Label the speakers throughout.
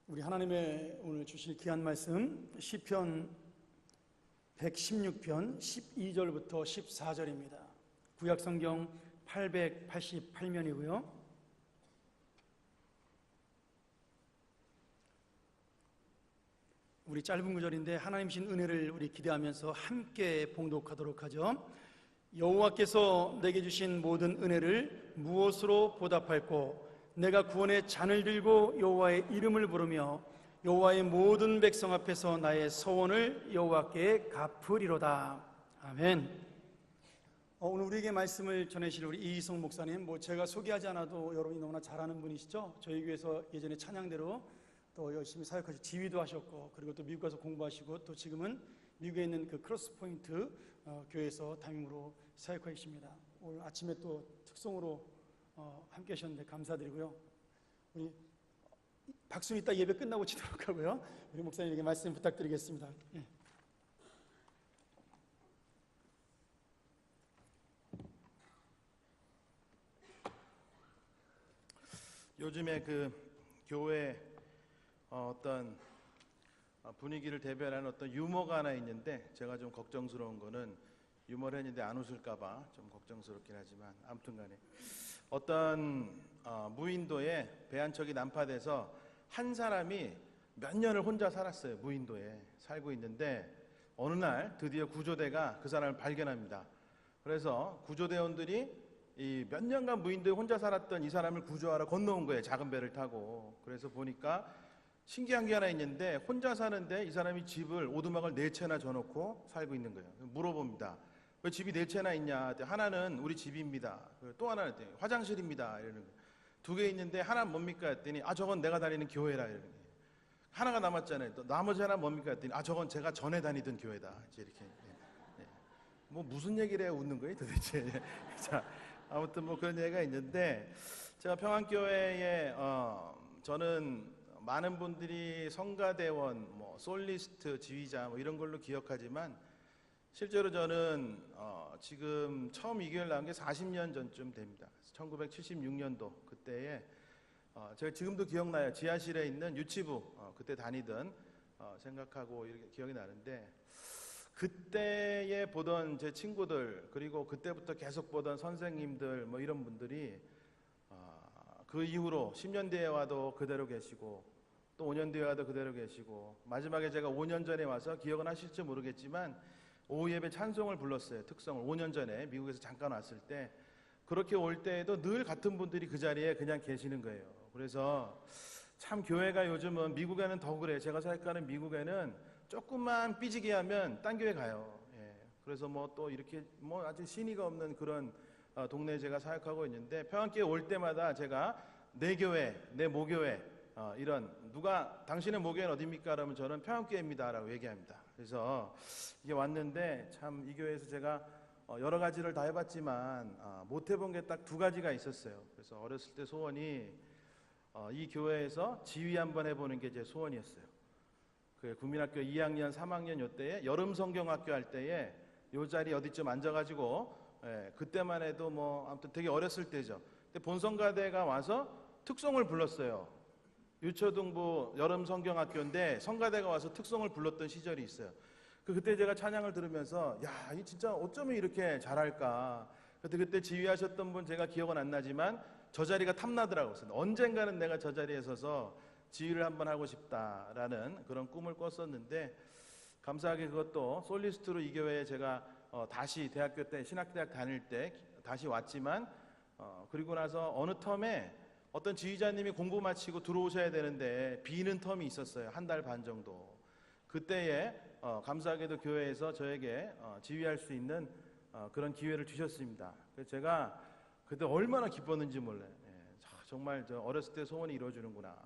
Speaker 1: 우리 하나님의 오늘 주실 귀한 말씀 시편 116편 12절부터 14절입니다. 구약성경 888면이고요. 우리 짧은 구절인데 하나님 신 은혜를 우리 기대하면서 함께 봉독하도록 하죠. 여호와께서 내게 주신 모든 은혜를 무엇으로 보답할꼬? 내가 구원의 잔을 들고 여호와의 이름을 부르며 여호와의 모든 백성 앞에서 나의 서원을 여호와께 갚으리로다. 아멘. 오늘 우리에게 말씀을 전해주실 우리 이희성 목사님, 제가 소개하지 않아도 여러분이 너무나 잘 아는 분이시죠. 저희 교회에서 예전에 찬양대로 또 열심히 사역하시고 지휘도 하셨고, 그리고 또 미국 가서 공부하시고, 또 지금은 미국에 있는 그 크로스포인트 교회에서 담임으로 사역하고 계십니다. 오늘 아침에 또 특송으로 함께 하셨는데 감사드리고요. 우리 박수는 이따 예배 끝나고 치도록 하고요. 우리 목사님에게 말씀 부탁드리겠습니다. 예.
Speaker 2: 요즘에 그 교회 어떤 분위기를 대변하는 어떤 유머가 하나 있는데, 제가 좀 걱정스러운 거는 유머를 했는데 안 웃을까봐 좀 걱정스럽긴 하지만, 아무튼간에 어떤 무인도에 배 한 척이 난파돼서 한 사람이 몇 년을 혼자 살았어요. 무인도에 살고 있는데 어느 날 드디어 구조대가 그 사람을 발견합니다. 그래서 구조대원들이 이 몇 년간 무인도에 혼자 살았던 이 사람을 구조하러 건너온 거예요. 작은 배를 타고. 그래서 보니까 신기한 게 하나 있는데, 혼자 사는데 이 사람이 집을 오두막을 4채나 져놓고 살고 있는 거예요. 물어봅니다. 왜 집이 4채나 있냐? 하나는 우리 집입니다. 또 하나는 화장실입니다. 이러는 거예요. 2개 있는데 하나는 뭡니까? 했더니 저건 내가 다니는 교회라. 이러는 거예요. 하나가 남았잖아요. 또 나머지 하나 뭡니까? 했더니 저건 제가 전에 다니던 교회다. 이제 이렇게. 뭐 무슨 얘기를 해 웃는 거예요 도대체. 자, 아무튼 뭐 그런 얘기가 있는데, 제가 평안교회에 저는 많은 분들이 성가대원, 솔리스트, 지휘자 이런 걸로 기억하지만, 실제로 저는 지금 처음 이 교회를 나온 게 40년 전쯤 됩니다. 1976년도 그때에 제가 지금도 기억나요. 지하실에 있는 유치부 그때 다니던 생각하고 이렇게 기억이 나는데, 그때에 보던 제 친구들, 그리고 그때부터 계속 보던 선생님들 이런 분들이 그 이후로 10년 뒤에 와도 그대로 계시고, 또 5년 뒤에 와도 그대로 계시고, 마지막에 제가 5년 전에 와서 기억은 하실지 모르겠지만 오후 예배 찬송을 불렀어요. 특성을 5년 전에 미국에서 잠깐 왔을 때. 그렇게 올 때에도 늘 같은 분들이 그 자리에 그냥 계시는 거예요. 그래서 참 교회가 요즘은, 미국에는 더 그래요. 제가 생각하는 미국에는 조금만 삐지게 하면 딴 교회 가요. 예. 그래서 또 이렇게 아주 신의가 없는 그런 동네에 제가 사역하고 있는데, 평안교회 올 때마다 제가 내 교회, 내 모교회, 이런, 누가 당신의 모교회는 어디입니까? 그러면 저는 평안교회입니다 라고 얘기합니다. 그래서 이게 왔는데, 참 이 교회에서 제가 여러 가지를 다 해봤지만 못 해본 게 딱 2가지가 있었어요. 그래서 어렸을 때 소원이 이 교회에서 지휘 한번 해보는 게 제 소원이었어요. 그 국민학교 2학년, 3학년 요때에 여름 성경학교 할 때에 요 자리 어디쯤 앉아가지고, 그때만 해도 아무튼 되게 어렸을 때죠. 근데 본성가대가 와서 특송을 불렀어요. 유초등부 여름 성경학교인데 성가대가 와서 특송을 불렀던 시절이 있어요. 그때 제가 찬양을 들으면서, 야, 이 진짜 어쩌면 이렇게 잘할까. 그때 지휘하셨던 분 제가 기억은 안 나지만 저 자리가 탐나더라고요. 언젠가는 내가 저 자리에 서서 지휘를 한번 하고 싶다라는 그런 꿈을 꿨었는데, 감사하게 그것도 솔리스트로 이 교회에 제가 다시 대학교 때 신학대학 다닐 때 다시 왔지만, 그리고 나서 어느 텀에 어떤 지휘자님이 공부 마치고 들어오셔야 되는데 비는 텀이 있었어요. 1달 반 정도. 그때에 감사하게도 교회에서 저에게 지휘할 수 있는 그런 기회를 주셨습니다. 그래서 제가 그때 얼마나 기뻤는지 몰라요. 정말 저 어렸을 때 소원이 이루어지는구나.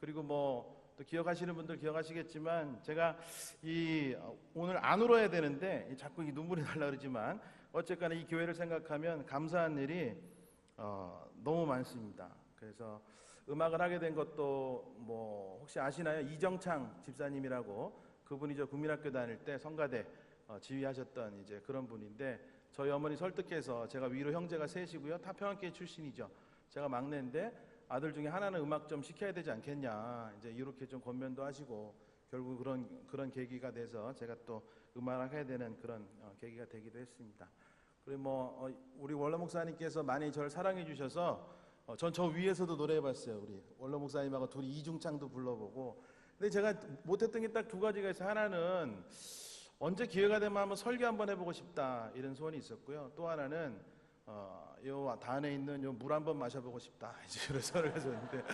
Speaker 2: 그리고 또 기억하시는 분들 기억하시겠지만, 제가 오늘 안 울어야 되는데 자꾸 눈물이 날라 그러지만, 어쨌거나 이 교회를 생각하면 감사한 일이 너무 많습니다. 그래서 음악을 하게 된 것도 혹시 아시나요? 이정창 집사님이라고, 그분이 저 국민학교 다닐 때 성가대 지휘하셨던 이제 그런 분인데, 저희 어머니 설득해서, 제가 위로 형제가 셋이고요. 다 평안교회 출신이죠. 제가 막내인데 아들 중에 하나는 음악 좀 시켜야 되지 않겠냐, 이제 이렇게 좀 권면도 하시고 결국 그런 계기가 돼서 제가 또 음악을 해야 되는 그런 계기가 되기도 했습니다. 그리고 우리 원로 목사님께서 많이 저를 사랑해 주셔서 전 저 위에서도 노래해봤어요. 우리 원로 목사님하고 둘이 이중창도 불러보고. 근데 제가 못했던 게 딱 두 가지가 있어요. 하나는 언제 기회가 되면 한번 설교 한번 해보고 싶다, 이런 소원이 있었고요. 또 하나는 요 단에 있는 요 물 한번 마셔보고 싶다, 이제 이런 소원을 했었는데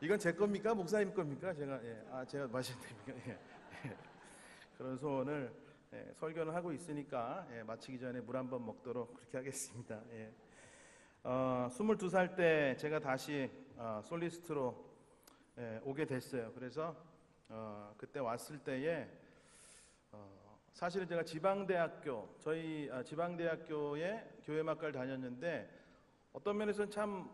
Speaker 2: 이건 제 겁니까? 목사님 겁니까? 제가 마시면 됩니까? 그런 소원을 설교는 하고 있으니까 마치기 전에 물 한번 먹도록 그렇게 하겠습니다. 22살 때 제가 다시 솔리스트로 오게 됐어요. 그래서 그때 왔을 때에 사실은 제가 저희 지방대학교에 교회음악과를 다녔는데 어떤 면에서는 참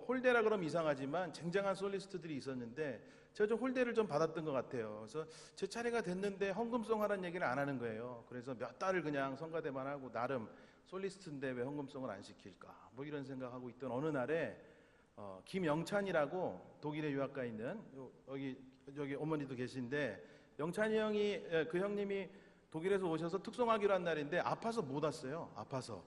Speaker 2: 홀대라 그러면 이상하지만 쟁쟁한 솔리스트들이 있었는데 제가 좀 홀대를 좀 받았던 것 같아요. 그래서 제 차례가 됐는데 헌금송 하라는 얘기를 안 하는 거예요. 그래서 몇 달을 그냥 성가대만 하고 나름 솔리스트인데 왜 헌금송을 안 시킬까, 이런 생각하고 있던 어느 날에 김영찬이라고 독일에 유학가 있는 여기 어머니도 계신데, 영찬이 형이 그 형님이 독일에서 오셔서 특송하기로 한 날인데 아파서 못 왔어요. 아파서.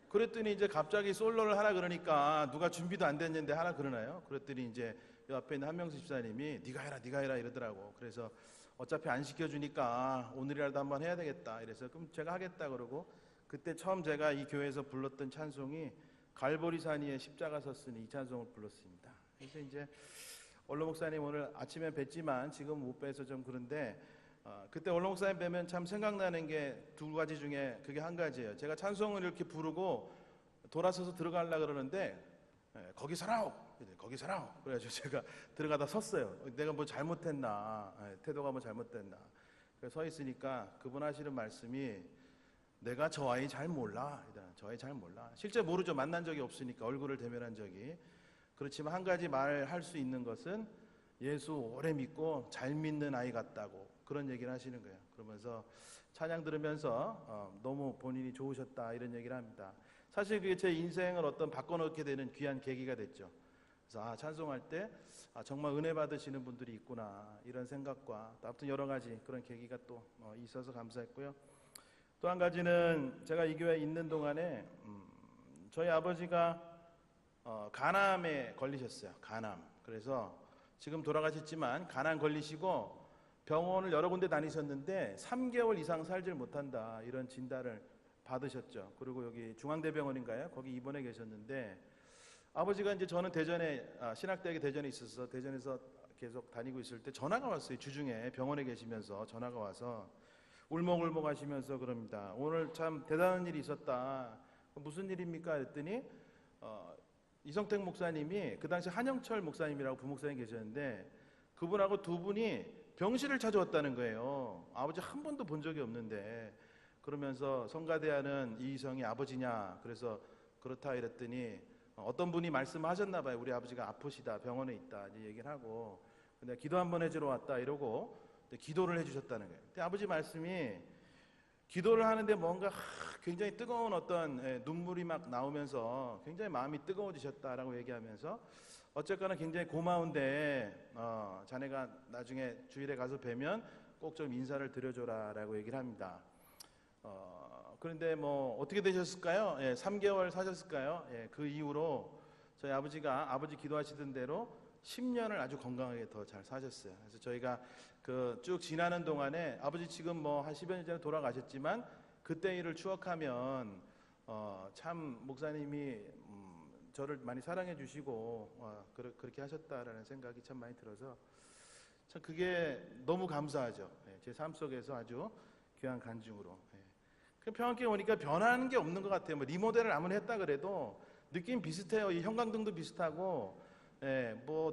Speaker 2: 그랬더니 이제 갑자기 솔로를 하라 그러니까 누가 준비도 안 됐는데 하라 그러나요? 그랬더니 이제 요 앞에 있는 한명수 집사님이 네가 해라 이러더라고. 그래서 어차피 안 시켜주니까 오늘이라도 한번 해야 되겠다 이래서 그럼 제가 하겠다 그러고, 그때 처음 제가 이 교회에서 불렀던 찬송이 갈보리산 위에 십자가 섰으니, 이 찬송을 불렀습니다. 그래서 이제 원로 목사님 오늘 아침에 뵀지만 지금 못 뵈서 좀 그런데 그때 원로 목사님 뵈면 참 생각나는 게 두 가지 중에 그게 한 가지예요. 제가 찬송을 이렇게 부르고 돌아서서 들어가려고 그러는데 거기 서라오, 거기 서라오. 그래가지고 제가 들어가다 섰어요. 내가 뭐 잘못했나, 태도가 뭐 잘못됐나. 그래서 서 있으니까 그분 하시는 말씀이 내가 저 아이 잘 몰라. 저 아이 잘 몰라. 실제 모르죠. 만난 적이 없으니까, 얼굴을 대면한 적이. 그렇지만 한 가지 말할 수 있는 것은 예수 오래 믿고 잘 믿는 아이 같다고, 그런 얘기를 하시는 거예요. 그러면서 찬양 들으면서 너무 본인이 좋으셨다, 이런 얘기를 합니다. 사실 그게 제 인생을 바꿔놓게 되는 귀한 계기가 됐죠. 그래서 찬송할 때 정말 은혜 받으시는 분들이 있구나, 이런 생각과 또 아무튼 여러 가지 그런 계기가 또 있어서 감사했고요. 또 한 가지는 제가 이 교회에 있는 동안에 저희 아버지가 간암에 걸리셨어요. 간암. 그래서 지금 돌아가셨지만 간암 걸리시고 병원을 여러 군데 다니셨는데 3개월 이상 살질 못한다, 이런 진단을 받으셨죠. 그리고 여기 중앙대병원인가요? 거기 입원해 계셨는데 아버지가 이제 저는 대전에 신학대학에 대전에 있어서 대전에서 계속 다니고 있을 때 전화가 왔어요. 주중에 병원에 계시면서 전화가 와서 울먹울먹 하시면서 그럽니다. 오늘 참 대단한 일이 있었다. 무슨 일입니까? 그랬더니 이성택 목사님이 그 당시 한영철 목사님이라고 부목사님 계셨는데 그분하고 두 분이 병실을 찾아왔다는 거예요. 아버지 한 번도 본 적이 없는데. 그러면서 성가대하는 이희성이 아버지냐, 그래서 그렇다 이랬더니 어떤 분이 말씀하셨나 봐요. 우리 아버지가 아프시다, 병원에 있다, 이제 얘기를 하고, 근데 기도 한번 해주러 왔다 이러고 기도를 해주셨다는 거예요. 근데 아버지 말씀이 기도를 하는데 뭔가 굉장히 뜨거운 어떤 눈물이 막 나오면서 굉장히 마음이 뜨거워지셨다라고 얘기하면서 어쨌거나 굉장히 고마운데 자네가 나중에 주일에 가서 뵈면 꼭 좀 인사를 드려줘라라고 얘기를 합니다. 그런데 어떻게 되셨을까요? 3개월 사셨을까요? 그 이후로 저희 아버지가 아버지 기도하시던 대로 10년을 아주 건강하게 더 잘 사셨어요. 그래서 저희가 그 쭉 지나는 동안에 아버지 지금 한 10여 년 전에 돌아가셨지만 그때 일을 추억하면 참 목사님이 저를 많이 사랑해 주시고 그렇게 하셨다라는 생각이 참 많이 들어서 참 그게 너무 감사하죠. 제 삶 속에서 아주 귀한 간증으로. 평안교회 오니까 변하는 게 없는 것 같아요. 리모델을 아무리 했다 그래도 느낌 비슷해요. 이 형광등도 비슷하고,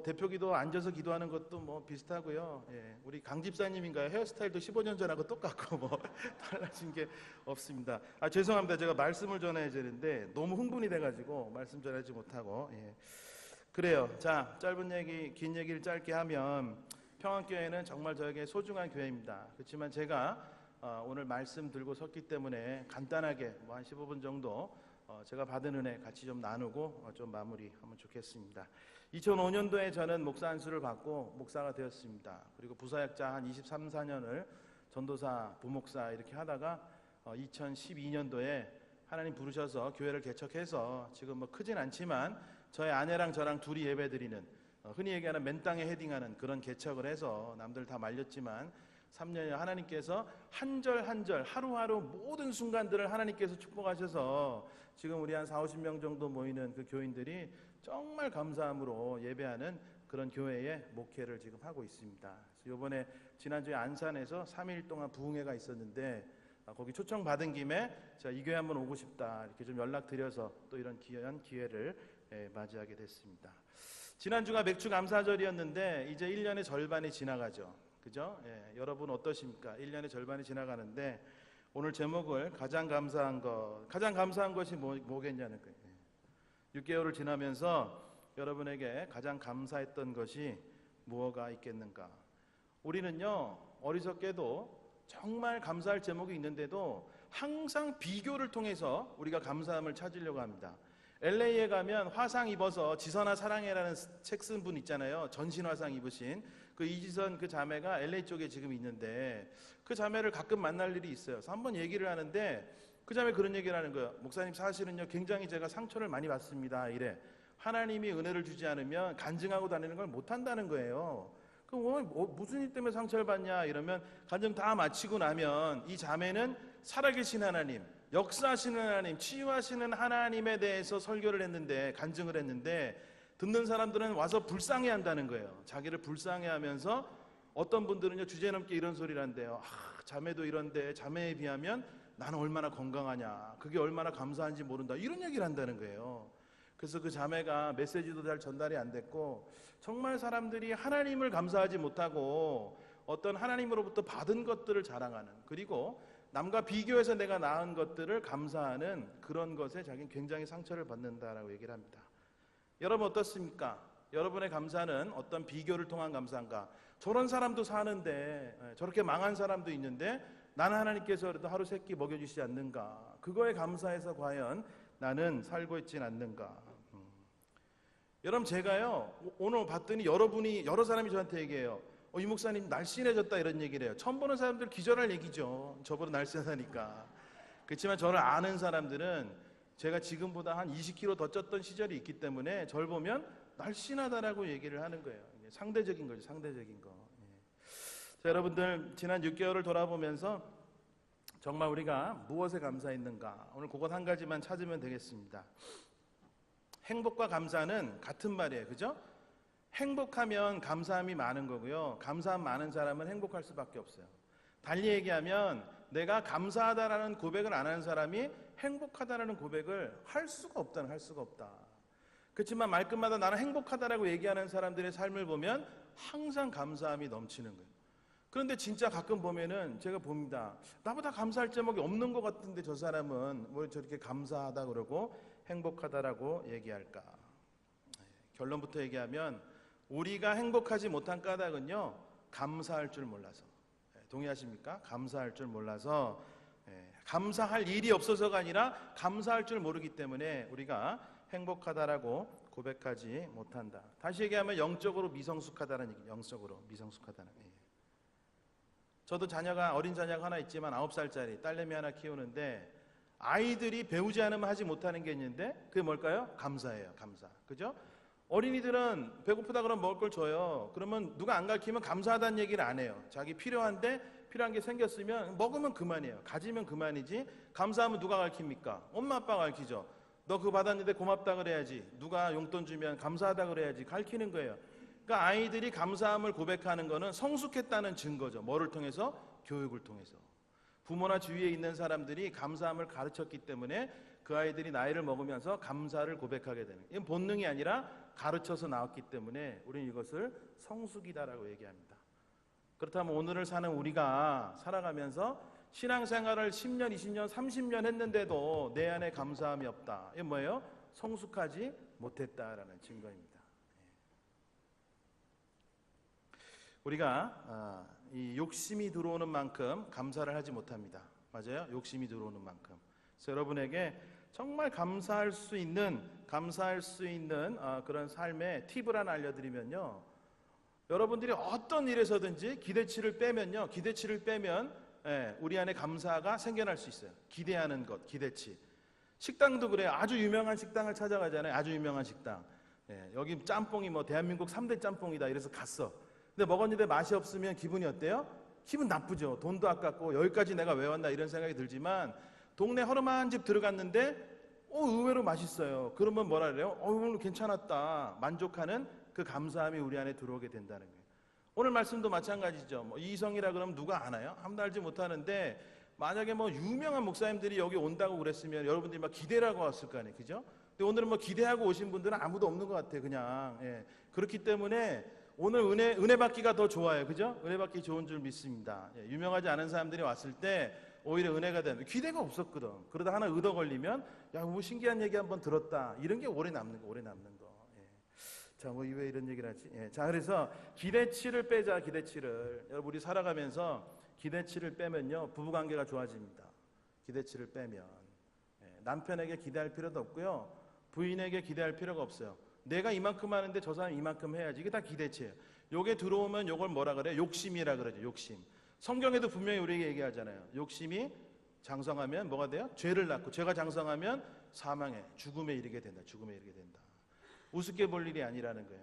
Speaker 2: 대표기도 앉아서 기도하는 것도 비슷하고요. 우리 강 집사님인가요? 헤어스타일도 15년 전하고 똑같고 달라진 게 없습니다. 죄송합니다. 제가 말씀을 전해야 되는데 너무 흥분이 돼가지고 말씀 전하지 못하고. 그래요. 자, 짧은 얘기, 긴 얘기를 짧게 하면 평안교회는 정말 저에게 소중한 교회입니다. 그렇지만 제가 오늘 말씀 들고 섰기 때문에 간단하게 한 15분 정도 제가 받은 은혜 같이 좀 나누고 좀 마무리하면 좋겠습니다. 2005년도에 저는 목사 안수를 받고 목사가 되었습니다. 그리고 부사역자 한 23, 4년을 전도사, 부목사 이렇게 하다가 2012년도에 하나님 부르셔서 교회를 개척해서 지금 뭐 크진 않지만 저의 아내랑 저랑 둘이 예배드리는 흔히 얘기하는 맨 땅에 헤딩하는 그런 개척을 해서 남들 다 말렸지만 3년에 하나님께서 한 절 한 절 하루하루 모든 순간들을 하나님께서 축복하셔서 지금 우리 한 4, 50명 정도 모이는 그 교인들이 정말 감사함으로 예배하는 그런 교회의 목회를 지금 하고 있습니다. 이번에 지난주에 안산에서 3일 동안 부흥회가 있었는데 거기 초청받은 김에 제가 이 교회 한번 오고 싶다 이렇게 좀 연락드려서 또 이런 귀한 기회를 맞이하게 됐습니다. 지난주가 맥주 감사절이었는데 이제 1년의 절반이 지나가죠. 그죠? 여러분 어떠십니까? 1년의 절반이 지나가는데 오늘 제목을 가장 감사한 것이 뭐겠냐는 거예요. 6개월을 지나면서 여러분에게 가장 감사했던 것이 무엇가 있겠는가? 우리는요 어리석게도 정말 감사할 제목이 있는데도 항상 비교를 통해서 우리가 감사함을 찾으려고 합니다. LA에 가면 화상 입어서 지선아 사랑해라는 책 쓴 분 있잖아요. 전신 화상 입으신 그 이지선 그 자매가 LA 쪽에 지금 있는데 그 자매를 가끔 만날 일이 있어요. 그래서 한번 얘기를 하는데 그 자매 그런 얘기를 하는 거예요. 목사님 사실은요 굉장히 제가 상처를 많이 받습니다. 이래. 하나님이 은혜를 주지 않으면 간증하고 다니는 걸 못한다는 거예요. 그럼 무슨 일 때문에 상처를 받냐 이러면 간증 다 마치고 나면 이 자매는 살아계신 하나님, 역사하시는 하나님, 치유하시는 하나님에 대해서 설교를 했는데 간증을 했는데 듣는 사람들은 와서 불쌍해한다는 거예요. 자기를 불쌍해하면서 어떤 분들은요 주제넘게 이런 소리를 한대요. 자매도 이런데 자매에 비하면 나는 얼마나 건강하냐, 그게 얼마나 감사한지 모른다, 이런 얘기를 한다는 거예요. 그래서 그 자매가 메시지도 잘 전달이 안 됐고 정말 사람들이 하나님을 감사하지 못하고 어떤 하나님으로부터 받은 것들을 자랑하는, 그리고 남과 비교해서 내가 나은 것들을 감사하는 그런 것에 자기는 굉장히 상처를 받는다라고 얘기를 합니다. 여러분 어떻습니까? 여러분의 감사는 어떤 비교를 통한 감사인가? 저런 사람도 사는데 저렇게 망한 사람도 있는데 나는 하나님께서 그래도 하루 세끼 먹여주시지 않는가? 그거에 감사해서 과연 나는 살고 있진 않는가? 여러분 제가요 오늘 봤더니 여러 사람이 저한테 얘기해요. 이 목사님 날씬해졌다 이런 얘기를 해요. 처음 보는 사람들 기절할 얘기죠. 저보다 날씬하니까. 그렇지만 저를 아는 사람들은 제가 지금보다 한 20kg 더 쪘던 시절이 있기 때문에 저를 보면 날씬하다라고 얘기를 하는 거예요. 상대적인 거죠. 상대적인 거. 자, 여러분들 지난 6개월을 돌아보면서 정말 우리가 무엇에 감사했는가? 오늘 그것 한 가지만 찾으면 되겠습니다. 행복과 감사는 같은 말이에요. 그죠? 행복하면 감사함이 많은 거고요. 감사함 많은 사람은 행복할 수밖에 없어요. 달리 얘기하면 내가 감사하다라는 고백을 안 하는 사람이 행복하다라는 고백을 할 수가 없다. 그렇지만 말끝마다 나는 행복하다라고 얘기하는 사람들의 삶을 보면 항상 감사함이 넘치는 거예요. 그런데 진짜 가끔 보면은 제가 봅니다. 나보다 감사할 제목이 없는 것 같은데 저 사람은 왜 저렇게 감사하다 그러고 행복하다라고 얘기할까? 결론부터 얘기하면 우리가 행복하지 못한 까닭은요 감사할 줄 몰라서. 동의하십니까? 감사할 줄 몰라서, 감사할 일이 없어서가 아니라 감사할 줄 모르기 때문에 우리가 행복하다라고 고백하지 못한다. 다시 얘기하면 영적으로 미성숙하다는 얘기. 영적으로 미성숙하다는 얘기. 저도 어린 자녀가 하나 있지만 9살짜리 딸내미 하나 키우는데 아이들이 배우지 않으면 하지 못하는 게 있는데 그게 뭘까요? 감사예요. 감사. 그죠? 어린이들은 배고프다 그러면 먹을 걸 줘요. 그러면 누가 안 가르치면 감사하다는 얘기를 안 해요. 자기 필요한 게 생겼으면 먹으면 그만이에요. 가지면 그만이지 감사하면 누가 가르칩니까? 엄마 아빠가 가르치죠. 너 그거 받았는데 고맙다 그래야지. 누가 용돈 주면 감사하다 그래야지. 가르치는 거예요. 그러니까 아이들이 감사함을 고백하는 거는 성숙했다는 증거죠. 뭐를 통해서? 교육을 통해서. 부모나 주위에 있는 사람들이 감사함을 가르쳤기 때문에 그 아이들이 나이를 먹으면서 감사를 고백하게 되는 거예요. 이건 본능이 아니라 가르쳐서 나왔기 때문에 우리는 이것을 성숙이다라고 얘기합니다. 그렇다면 오늘을 사는 우리가 살아가면서 신앙생활을 10년, 20년, 30년 했는데도 내 안에 감사함이 없다. 이게 뭐예요? 성숙하지 못했다라는 증거입니다. 우리가 이 욕심이 들어오는 만큼 감사를 하지 못합니다. 맞아요? 욕심이 들어오는 만큼. 그래서 여러분에게 정말 감사할 수 있는 그런 삶의 팁을 하나 알려드리면요. 여러분들이 어떤 일에서든지 기대치를 빼면 우리 안에 감사가 생겨날 수 있어요. 기대하는 것, 기대치. 식당도 그래요. 아주 유명한 식당을 찾아가잖아요. 아주 유명한 식당. 여기 짬뽕이 뭐 대한민국 3대 짬뽕이다 이래서 갔어. 근데 먹었는데 맛이 없으면 기분이 어때요? 기분 나쁘죠. 돈도 아깝고 여기까지 내가 왜 왔나 이런 생각이 들지만 동네 허름한 집 들어갔는데 의외로 맛있어요. 그러면 뭐라 그래요? 오늘 괜찮았다. 만족하는 그 감사함이 우리 안에 들어오게 된다는 거예요. 오늘 말씀도 마찬가지죠. 뭐 이성이라 그러면 누가 아나요? 아무도 알지 못하는데 만약에 뭐 유명한 목사님들이 여기 온다고 그랬으면 여러분들이 막 기대라고 왔을 거 아니에요. 그죠? 근데 오늘은 뭐 기대하고 오신 분들은 아무도 없는 것 같아요. 그냥. 그렇기 때문에 오늘 은혜 받기가 더 좋아요. 그죠? 은혜 받기 좋은 줄 믿습니다. 유명하지 않은 사람들이 왔을 때 오히려 은혜가 되는 기대가 없었거든. 그러다 하나 의도 걸리면 야, 뭐 신기한 얘기 한번 들었다. 이런 게 오래 남는 거. 자, 뭐 왜 이런 얘기를 하지? 자, 그래서 기대치를 빼자. 기대치를. 여러분 우리 살아가면서 기대치를 빼면요 부부 관계가 좋아집니다. 기대치를 빼면 남편에게 기대할 필요도 없고요. 부인에게 기대할 필요가 없어요. 내가 이만큼 하는데 저 사람이 이만큼 해야지. 이게 다 기대치예요. 요게 들어오면 요걸 뭐라 그래요? 욕심이라 그러죠. 욕심. 성경에도 분명히 우리에게 얘기하잖아요. 욕심이 장성하면 뭐가 돼요? 죄를 낳고 죄가 장성하면 사망에 죽음에 이르게 된다. 우습게 볼 일이 아니라는 거예요.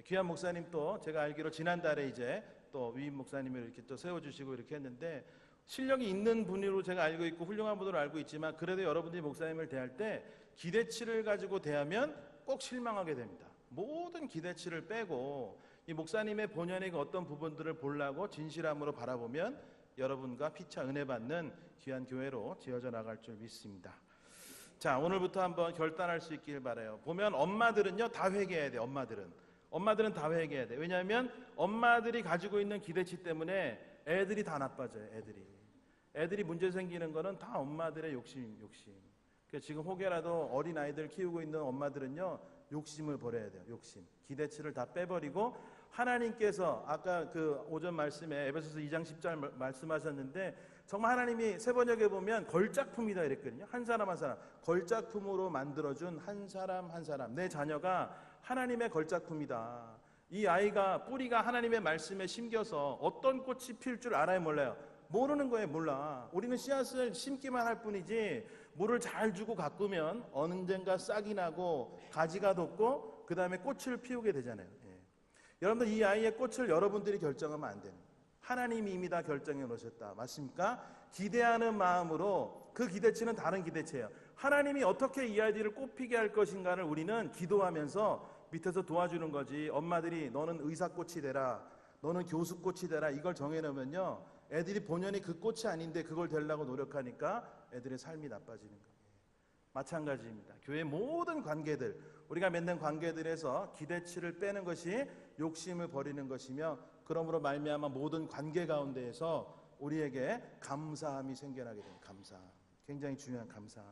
Speaker 2: 귀한 목사님 또 제가 알기로 지난달에 이제 또 위임 목사님을 이렇게 또 세워주시고 이렇게 했는데 실력이 있는 분으로 제가 알고 있고 훌륭한 분으로 알고 있지만 그래도 여러분들이 목사님을 대할 때 기대치를 가지고 대하면 꼭 실망하게 됩니다. 모든 기대치를 빼고 이 목사님의 본연의 어떤 부분들을 보려고 진실함으로 바라보면 여러분과 피차 은혜 받는 귀한 교회로 지어져 나갈 줄 믿습니다. 자, 오늘부터 한번 결단할 수 있길 바라요. 보면 엄마들은요 다 회개해야 돼요. 엄마들은 다 회개해야 돼요. 왜냐하면 엄마들이 가지고 있는 기대치 때문에 애들이 다 나빠져요. 애들이 문제 생기는 거는 다 엄마들의 욕심. 그러니까 지금 혹여라도 어린 아이들 키우고 있는 엄마들은요 욕심을 버려야 돼요. 기대치를 다 빼버리고 하나님께서 아까 그 오전 말씀에 에베소서 2장 10절 말씀하셨는데 정말 하나님이 세 번역에 보면 걸작품이다 이랬거든요. 한 사람 걸작품으로 만들어준 한 사람 내 자녀가 하나님의 걸작품이다. 이 아이가 뿌리가 하나님의 말씀에 심겨서 어떤 꽃이 필 줄 알아요? 몰라요? 모르는 거예요. 몰라. 우리는 씨앗을 심기만 할 뿐이지 물을 잘 주고 가꾸면 언젠가 싹이 나고 가지가 돋고 그 다음에 꽃을 피우게 되잖아요. 여러분들 이 아이의 꽃을 여러분들이 결정하면 안 돼요. 하나님이 이미 다 결정해 놓으셨다. 맞습니까? 기대하는 마음으로 그 기대치는 다른 기대치예요. 하나님이 어떻게 이 아이들을 꽃피게 할 것인가를 우리는 기도하면서 밑에서 도와주는 거지. 엄마들이 너는 의사꽃이 되라, 너는 교수꽃이 되라 이걸 정해놓으면요 애들이 본연이 그 꽃이 아닌데 그걸 되려고 노력하니까 애들의 삶이 나빠지는 거예요. 마찬가지입니다. 교회 모든 관계들, 우리가 맺는 관계들에서 기대치를 빼는 것이 욕심을 버리는 것이며 그러므로 말미암아 모든 관계 가운데에서 우리에게 감사함이 생겨나게 됩니다. 감사함. 굉장히 중요한 감사함.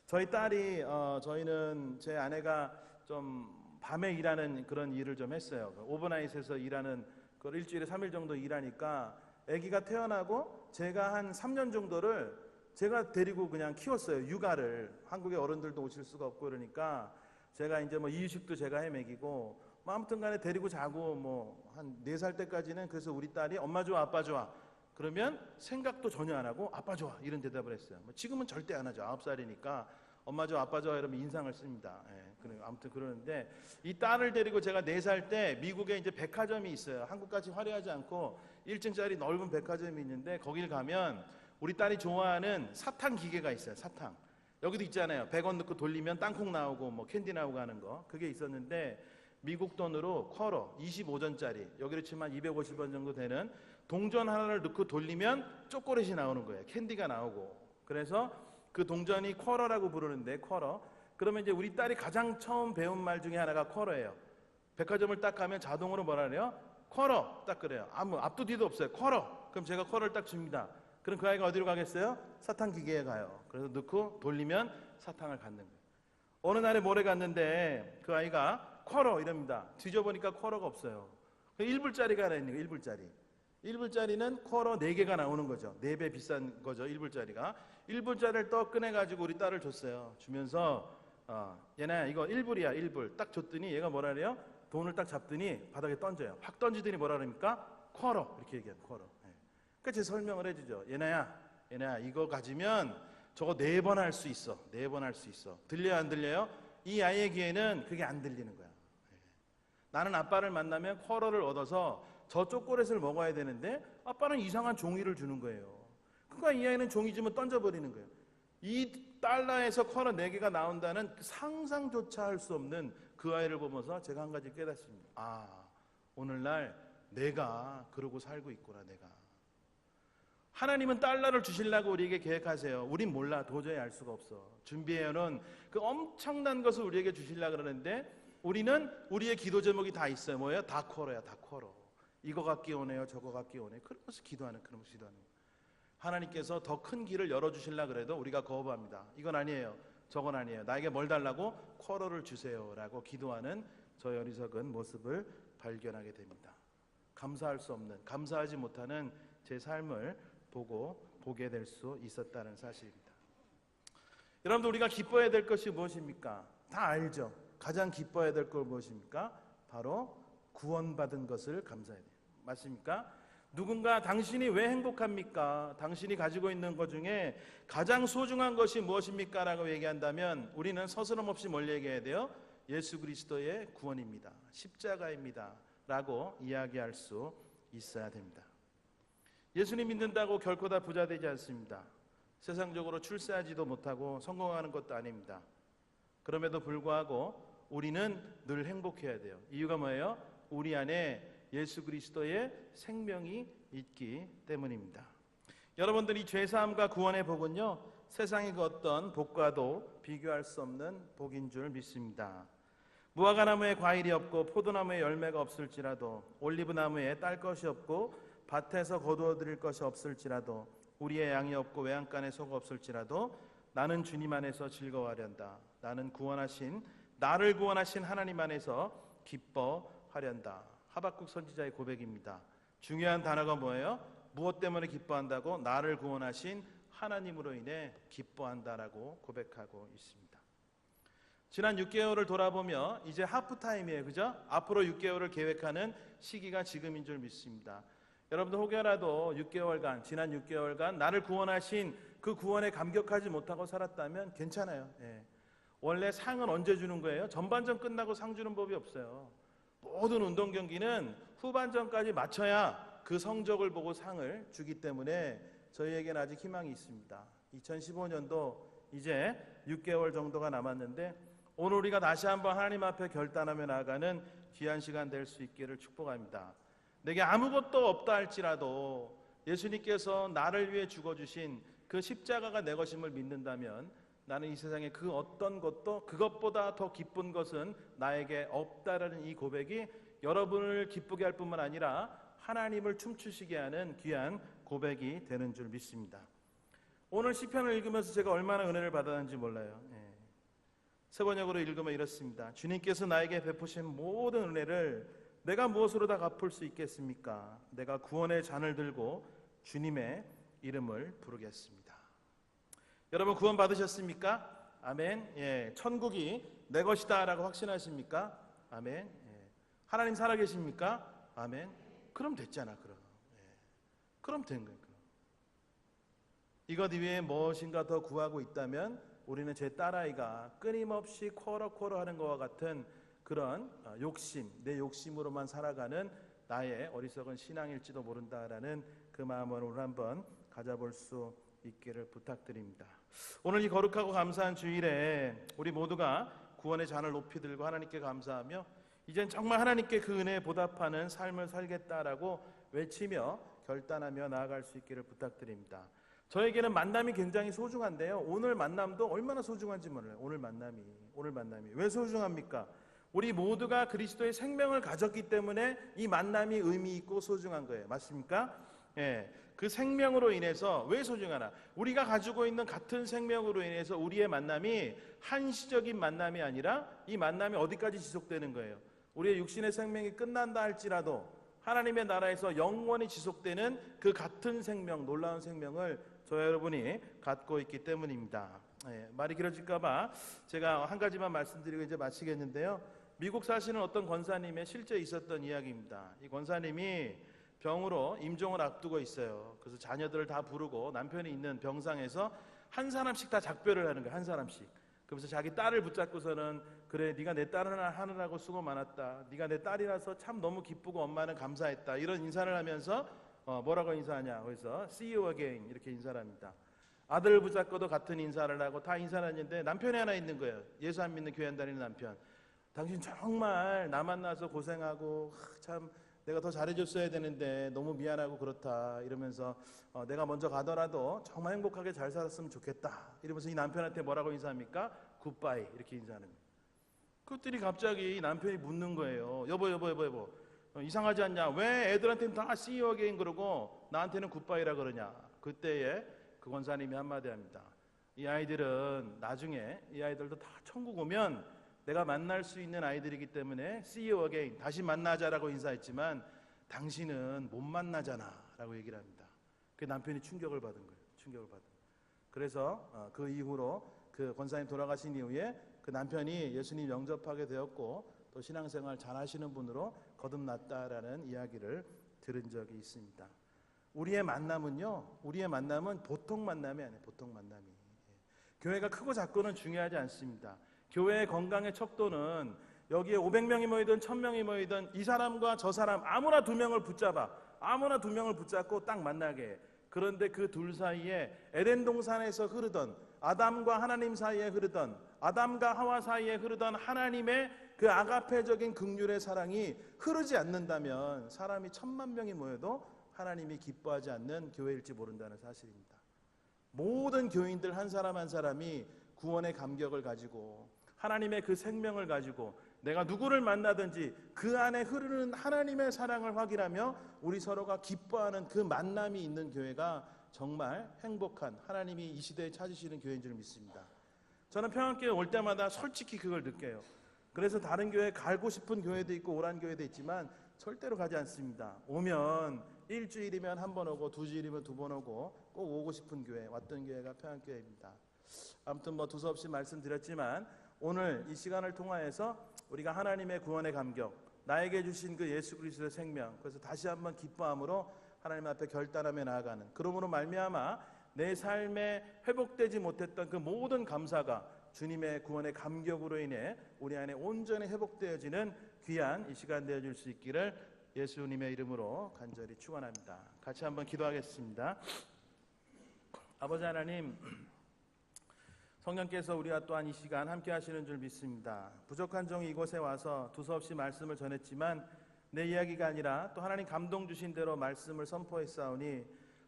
Speaker 2: 저희 딸이 저희는 제 아내가 좀 밤에 일하는 그런 일을 좀 했어요. 오버나잇에서 일하는 그 일주일에 3일 정도 일하니까 아기가 태어나고 제가 한 3년 정도를 제가 데리고 그냥 키웠어요. 육아를. 한국의 어른들도 오실 수가 없고 그러니까 제가 이제 뭐 이유식도 제가 해 먹이고 뭐 아무튼 간에 데리고 자고 뭐 한 4살 때까지는 그래서 우리 딸이 엄마 좋아 아빠 좋아 그러면 생각도 전혀 안 하고 아빠 좋아 이런 대답을 했어요. 뭐 지금은 절대 안 하죠. 9살이니까 엄마 좋아 아빠 좋아 이러면 인상을 씁니다. 아무튼 그러는데 이 딸을 데리고 제가 4살 때 미국에 이제 백화점이 있어요. 한국같이 화려하지 않고 1층짜리 넓은 백화점이 있는데 거길 가면 우리 딸이 좋아하는 사탕 기계가 있어요. 사탕. 여기도 있잖아요. 100원 넣고 돌리면 땅콩 나오고 뭐 캔디 나오고 하는 거. 그게 있었는데 미국 돈으로 쿼러 25전짜리 여기로 치면 250원 정도 되는 동전 하나를 넣고 돌리면 초콜릿이 나오는 거예요. 캔디가 나오고. 그래서 그 동전이 쿼러라고 부르는데 쿼러. 그러면 이제 우리 딸이 가장 처음 배운 말 중에 하나가 쿼러예요. 백화점을 딱 가면 자동으로 뭐라 그래요? 쿼러 딱 그래요. 아무 앞도 뒤도 없어요. 쿼러. 그럼 제가 쿼러를 딱 줍니다. 그럼 그 아이가 어디로 가겠어요? 사탕 기계에 가요. 그래서 넣고 돌리면 사탕을 갖는 거예요. 어느 날에 모레 갔는데 그 아이가 쿼러 이럽니다. 뒤져보니까 쿼러가 없어요. 1불짜리가 하나 있는 거예요. 1불짜리. 1불짜리는 쿼러 4개가 나오는 거죠. 4배 비싼 거죠. 1불짜리가. 1불짜리를 떡 꺼내가지고 우리 딸을 줬어요. 주면서 얘네 이거 1불이야 1불. 딱 줬더니 얘가 뭐라 그래요? 돈을 딱 잡더니 바닥에 던져요. 확 던지더니 뭐라 그럽니까? 쿼러. 이렇게 얘기해요. 쿼러. 그러니까 제 설명을 해주죠. 얘네야 이거 가지면 저거 4번 할 수 있어. 4번 할 수 있어. 들려요 안 들려요? 이 아이의 귀에는 그게 안 들리는 거야. 나는 아빠를 만나면 쿼러를 얻어서 저 초콜릿을 먹어야 되는데 아빠는 이상한 종이를 주는 거예요. 그러니까 이 아이는 종이 주면 던져버리는 거예요. 이 달러에서 쿼러 4개가 나온다는 그 상상조차 할 수 없는 그 아이를 보면서 제가 한 가지 깨닫습니다. 오늘날 내가 그러고 살고 있구나. 내가 하나님은 달러를 주시려고 우리에게 계획하세요. 우린 몰라. 도저히 알 수가 없어. 준비해놓은 그 엄청난 것을 우리에게 주시려고 그러는데 우리는 우리의 기도 제목이 다 있어요. 뭐예요? 다 쿼러야. 다 쿼러. 이거 갖기 원해요. 저거 갖기 원해요. 그러면서 기도하는 거예요. 하나님께서 더 큰 길을 열어주시려고 그래도 우리가 거부합니다. 이건 아니에요. 저건 아니에요. 나에게 뭘 달라고? 쿼러를 주세요 라고 기도하는 저희 어리석은 모습을 발견하게 됩니다. 감사할 수 없는, 감사하지 못하는 제 삶을 보게 될 수 있었다는 사실입니다. 여러분들 우리가 기뻐해야 될 것이 무엇입니까? 다 알죠. 가장 기뻐해야 될 것 무엇입니까? 바로 구원받은 것을 감사해야 돼요. 맞습니까? 누군가 당신이 왜 행복합니까? 당신이 가지고 있는 것 중에 가장 소중한 것이 무엇입니까? 라고 얘기한다면 우리는 서스럼 없이 뭘 얘기해야 돼요? 예수 그리스도의 구원입니다. 십자가입니다. 라고 이야기할 수 있어야 됩니다. 예수님 믿는다고 결코 다 부자 되지 않습니다. 세상적으로 출세하지도 못하고 성공하는 것도 아닙니다. 그럼에도 불구하고 우리는 늘 행복해야 돼요. 이유가 뭐예요? 우리 안에 예수 그리스도의 생명이 있기 때문입니다. 여러분들이 죄사함과 구원의 복은요, 세상의 그 어떤 복과도 비교할 수 없는 복인 줄 믿습니다. 무화과나무에 과일이 없고 포도나무에 열매가 없을지라도, 올리브나무에 딸 것이 없고 밭에서 거두어 드릴 것이 없을지라도, 우리의 양이 없고 외양간에 소가 없을지라도 나는 주님 안에서 즐거워하련다. 나는 나를 구원하신 하나님 안에서 기뻐하련다. 하박국 선지자의 고백입니다. 중요한 단어가 뭐예요? 무엇 때문에 기뻐한다고? 나를 구원하신 하나님으로 인해 기뻐한다라고 고백하고 있습니다. 지난 6개월을 돌아보며 이제 하프타임이에요. 그죠? 앞으로 6개월을 계획하는 시기가 지금인 줄 믿습니다. 여러분들 혹여라도 6개월간, 지난 6개월간 나를 구원하신 그 구원에 감격하지 못하고 살았다면 괜찮아요. 원래 상은 언제 주는 거예요? 전반전 끝나고 상 주는 법이 없어요. 모든 운동 경기는 후반전까지 맞춰야 그 성적을 보고 상을 주기 때문에 저희에게는 아직 희망이 있습니다. 2015년도 이제 6개월 정도가 남았는데 오늘 우리가 다시 한번 하나님 앞에 결단하며 나아가는 귀한 시간 될 수 있기를 축복합니다. 내게 아무것도 없다 할지라도 예수님께서 나를 위해 죽어주신 그 십자가가 내 것임을 믿는다면 나는 이 세상에 그 어떤 것도 그것보다 더 기쁜 것은 나에게 없다라는 이 고백이 여러분을 기쁘게 할 뿐만 아니라 하나님을 춤추시게 하는 귀한 고백이 되는 줄 믿습니다. 오늘 시편을 읽으면서 제가 얼마나 은혜를 받았는지 몰라요. 세 번역으로 읽으면 이렇습니다. 주님께서 나에게 베푸신 모든 은혜를 내가 무엇으로 다 갚을 수 있겠습니까? 내가 구원의 잔을 들고 주님의 이름을 부르겠습니다. 여러분 구원 받으셨습니까? 아멘. 천국이 내 것이다 라고 확신하십니까? 아멘. 하나님 살아계십니까? 아멘. 그럼 됐잖아. 그럼 된 거예요. 이것 이외에 무엇인가 더 구하고 있다면 우리는 제 딸아이가 끊임없이 쿼러 하는 것과 같은 그런 욕심, 내 욕심으로만 살아가는 나의 어리석은 신앙일지도 모른다라는 그 마음을 오늘 한번 가져볼 수 있기를 부탁드립니다. 오늘 이 거룩하고 감사한 주일에 우리 모두가 구원의 잔을 높이 들고 하나님께 감사하며 이젠 정말 하나님께 그 은혜에 보답하는 삶을 살겠다라고 외치며 결단하며 나아갈 수 있기를 부탁드립니다. 저에게는 만남이 굉장히 소중한데요. 오늘 만남도 얼마나 소중한지 몰라요. 오늘 만남이 왜 소중합니까? 우리 모두가 그리스도의 생명을 가졌기 때문에 이 만남이 의미 있고 소중한 거예요. 맞습니까? 그 생명으로 인해서 왜 소중하나? 우리가 가지고 있는 같은 생명으로 인해서 우리의 만남이 한시적인 만남이 아니라 이 만남이 어디까지 지속되는 거예요? 우리의 육신의 생명이 끝난다 할지라도 하나님의 나라에서 영원히 지속되는 그 같은 생명, 놀라운 생명을 저 여러분이 갖고 있기 때문입니다. 말이 길어질까봐 제가 한 가지만 말씀드리고 이제 마치겠는데요. 미국 사시는 어떤 권사님의 실제 있었던 이야기입니다. 이 권사님이 병으로 임종을 앞두고 있어요. 그래서 자녀들을 다 부르고 남편이 있는 병상에서 한 사람씩 다 작별을 하는 거예요. 한 사람씩. 그러면서 자기 딸을 붙잡고서는 그래 네가 내 딸을 하느라고 수고 많았다. 네가 내 딸이라서 참 너무 기쁘고 엄마는 감사했다. 이런 인사를 하면서 뭐라고 인사하냐. 그래서 See you again 이렇게 인사를 합니다. 아들을 붙잡고도 같은 인사를 하고 다 인사를 했는데 남편이 하나 있는 거예요. 예수 안 믿는 교회 안 다니는 남편. 당신 정말 나 만나서 고생하고 참 내가 더 잘해줬어야 되는데 너무 미안하고 그렇다 이러면서 내가 먼저 가더라도 정말 행복하게 잘 살았으면 좋겠다 이러면서 이 남편한테 뭐라고 인사합니까? 굿바이 이렇게 인사하는 거예요. 그들이 갑자기 남편이 묻는 거예요. 여보 이상하지 않냐? 왜 애들한테는 다 see you again 그러고 나한테는 굿바이라 그러냐? 그때에 그 권사님이 한마디 합니다. 이 아이들은 나중에 이 아이들도 다 천국 오면 내가 만날 수 있는 아이들이기 때문에 see you again 다시 만나자라고 인사했지만 당신은 못 만나잖아 라고 얘기를 합니다. 그 남편이 충격을 받은 거예요. 충격을 받은. 그래서 그 이후로 그 권사님 돌아가신 이후에 그 남편이 예수님 영접하게 되었고 또 신앙생활 잘 하시는 분으로 거듭났다라는 이야기를 들은 적이 있습니다. 우리의 만남은 보통 만남이 아니에요. 보통 만남이. 교회가 크고 작고는 중요하지 않습니다. 교회의 건강의 척도는 여기에 500명이 모이든 1000명이 모이든 이 사람과 저 사람 아무나 두 명을 붙잡고 딱 만나게 해. 그런데 그 둘 사이에 에덴 동산에서 흐르던 아담과 하나님 사이에 흐르던 아담과 하와 사이에 흐르던 하나님의 그 아가페적인 긍휼의 사랑이 흐르지 않는다면 사람이 1000만 명이 모여도 하나님이 기뻐하지 않는 교회일지 모른다는 사실입니다. 모든 교인들 한 사람 한 사람이 구원의 감격을 가지고 하나님의 그 생명을 가지고 내가 누구를 만나든지 그 안에 흐르는 하나님의 사랑을 확인하며 우리 서로가 기뻐하는 그 만남이 있는 교회가 정말 행복한 하나님이 이 시대에 찾으시는 교회인 줄 믿습니다. 저는 평안교회 올 때마다 솔직히 그걸 느껴요. 그래서 다른 교회 가고 싶은 교회도 있고 오란 교회도 있지만 절대로 가지 않습니다. 오면 일주일이면 한 번 오고 2주일이면 2번 오고 꼭 오고 싶은 교회, 왔던 교회가 평안교회입니다. 아무튼 두서없이 말씀드렸지만 오늘 이 시간을 통하여서 우리가 하나님의 구원의 감격, 나에게 주신 그 예수 그리스도의 생명, 그래서 다시 한번 기뻐함으로 하나님 앞에 결단하며 나아가는, 그러므로 말미암아 내 삶에 회복되지 못했던 그 모든 감사가 주님의 구원의 감격으로 인해 우리 안에 온전히 회복되어지는 귀한 이 시간 되어줄 수 있기를 예수님의 이름으로 간절히 축원합니다. 같이 한번 기도하겠습니다. 아버지 하나님, 성령께서 우리와 또한 이 시간 함께 하시는 줄 믿습니다. 부족한 종이 이곳에 와서 두서없이 말씀을 전했지만 내 이야기가 아니라 또 하나님 감동 주신 대로 말씀을 선포했사오니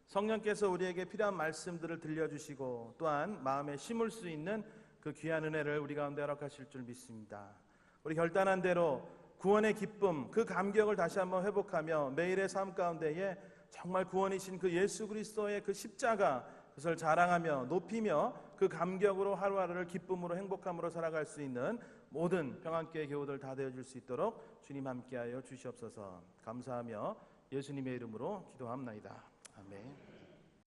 Speaker 2: 성령께서 우리에게 필요한 말씀들을 들려주시고 또한 마음에 심을 수 있는 그 귀한 은혜를 우리 가운데 허락하실 줄 믿습니다. 우리 결단한 대로 구원의 기쁨, 그 감격을 다시 한번 회복하며 매일의 삶 가운데에 정말 구원이신 그 예수 그리스도의 그 십자가, 그것을 자랑하며 높이며 그 감격으로 하루하루를 기쁨으로 행복함으로 살아갈 수 있는 모든 평안교회 교우들 다 되어줄 수 있도록 주님 함께하여 주시옵소서. 감사하며 예수님의 이름으로 기도합나이다. 아멘.